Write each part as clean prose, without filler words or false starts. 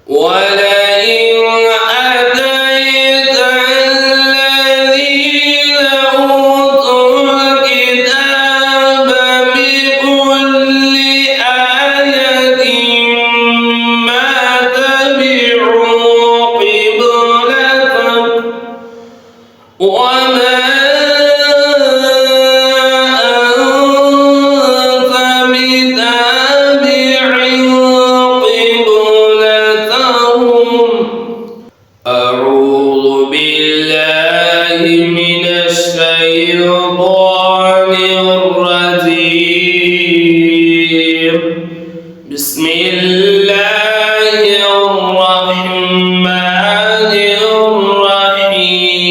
ولئن أتيت الذين أوتوا الكتاب بكل آية ما تبعوا قبلتك وما أنت بتابع قبلتهم. أعوذ بالله من الشيطان الرجيم. بسم الله الرحمن الرحيم.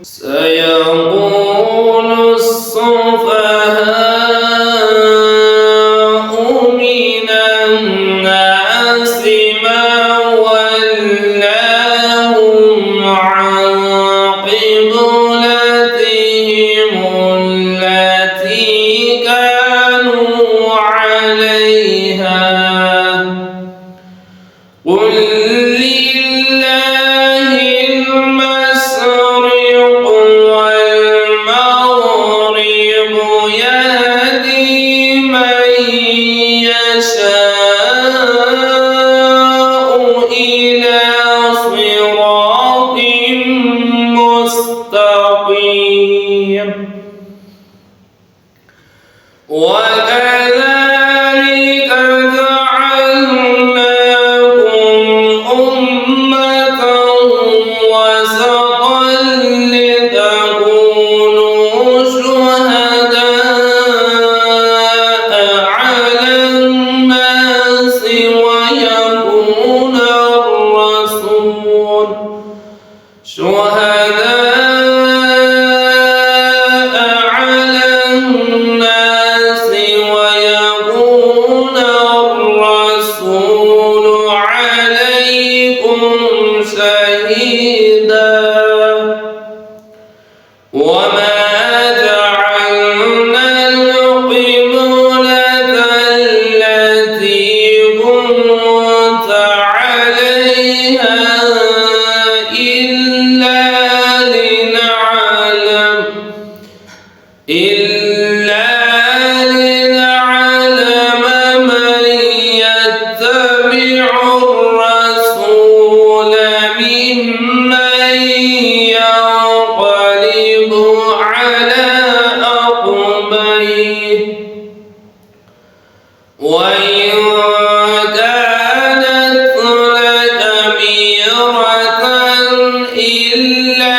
سيقول السفهاء من الناس ما ولاهم عن قبلتهم التي كانوا عليها قل لله المشرق والمغرب يهدي من يشاء إلى صراط مستقيم. وكذلك جعلناكم أمة وسطا لتكونوا شهداء على الناس ويكون الرسول عليكم شهيدا. وما جعلنا القبلة التي كنت عليها إلا لنعلم من يتبع الرسول ممن ينقلب على عقبيه وإن كانت لكبيرة إلا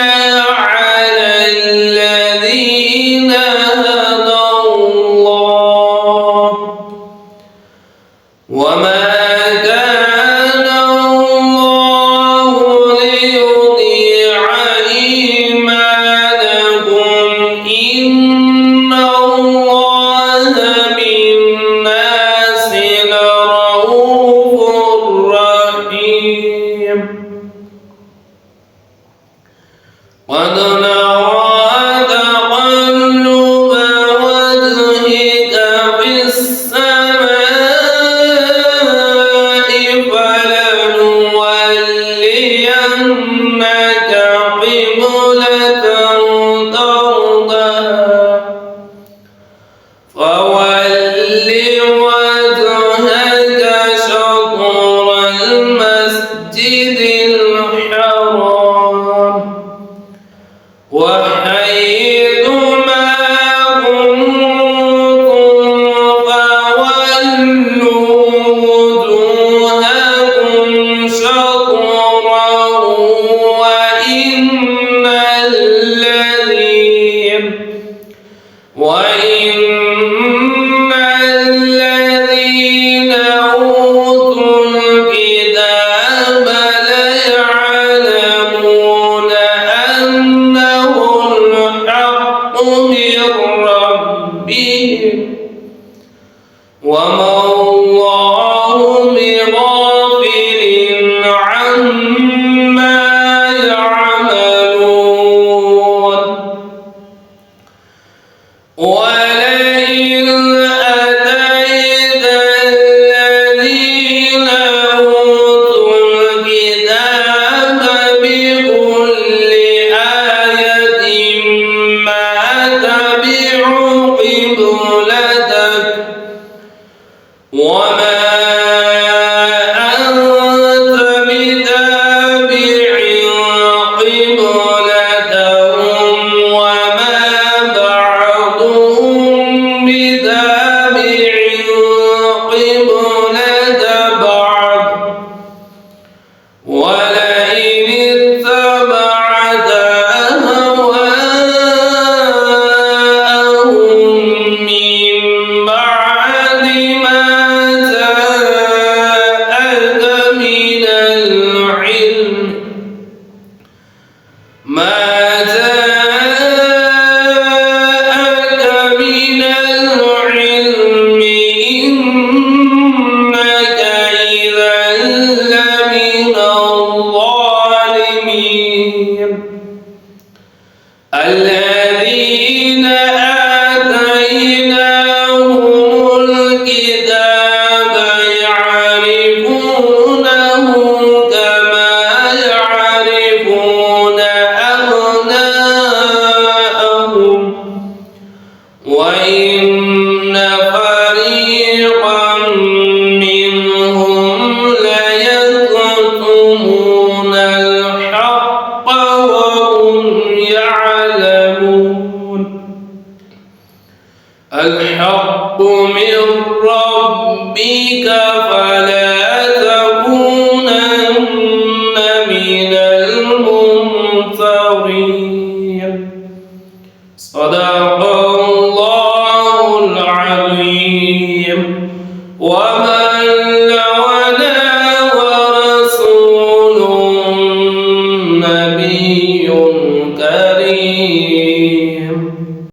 على الذين هدى الله وما كان نبي كريم